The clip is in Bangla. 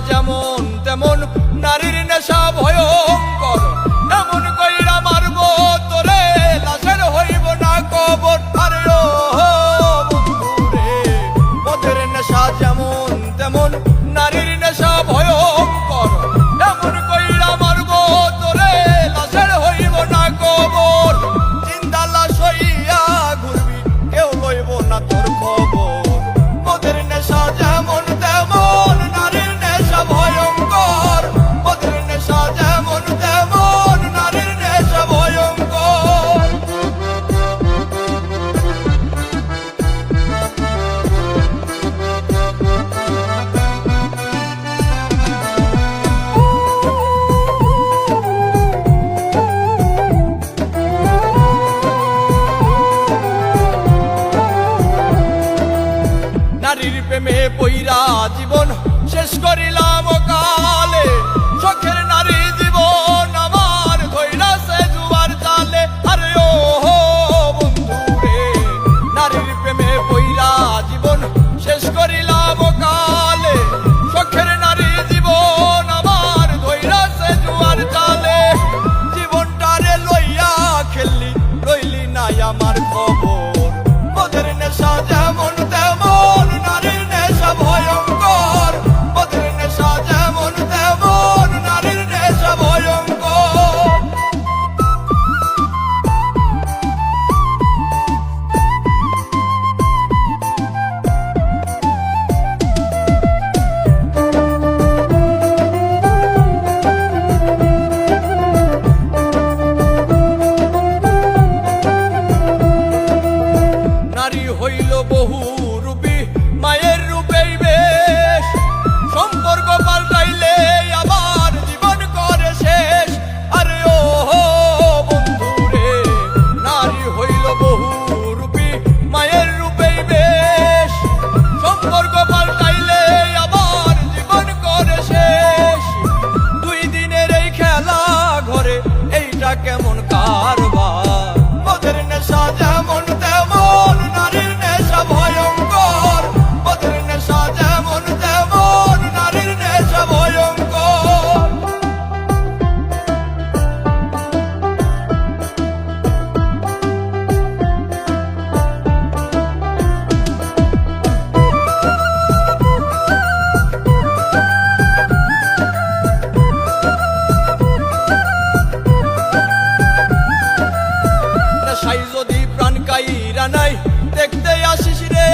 যেমন তেমন নারীর নেশা ভয়ঙ্কর, এমন কইরা মারব তোরে লাশের হইব না কবর। আরে ও বন্ধুরে, মদের নেশা যেমন তেমন নারীর নেশা ভয়ঙ্কর, এমন কইরা মারব তোরে লাশের হইব না কবর। জিন্দা লাশ হইয়া ঘুরবি, কেউ লইব না তোর খবর। মদের নেশা যেমন তেমন নারীর নেশা ভয়ঙ্কর, মদের নেশা যেমন তেমন নারীর নেশা ভয়ঙ্কর। নারীর প্রেমে পইরা জীবন শেষ করিলাম কালে, শখের নারী জীবন আমার ধইরাছে জুয়ার জালে। আরে ও বন্ধুরে, নারীর প্রেমে পইরা জীবন শেষ করিলাম কালে, শখের নারী জীবন আমার ধইরাছে জুয়ার জালে। জীবনটারে লইয়া খেললি, লইলি নাই আমার খবর। মদের নেশা যেমন তেমন নারীর নেশা ভয়ঙ্কর, মদের নেশা যেমন তেমন নারীর নেশা ভয়ঙ্কর। নারী হইল বহু রূপী, মায়ের রূপেই বেশ, সম্পর্ক পাল্টাইলে আবার জীবন করে শেষ। আরে ও বন্ধুরে, নারী হইল বহু রূপী, মায়ের রূপেই বেশ, সম্পর্ক পাল্টাইলে আবার জীবন করে শেষ। দুই দিনের এই খেলা ঘরে, এইটা কেমন কারবার। মদের নেশা যেমন তেমন নারীর নেশা ভয়ঙ্কর, মদের নেশা যেমন তেমন নারীর নেশা ভয়ঙ্কর। নেশাই যদি প্রাণ কাইরা নাই, দেখতে আসিস রে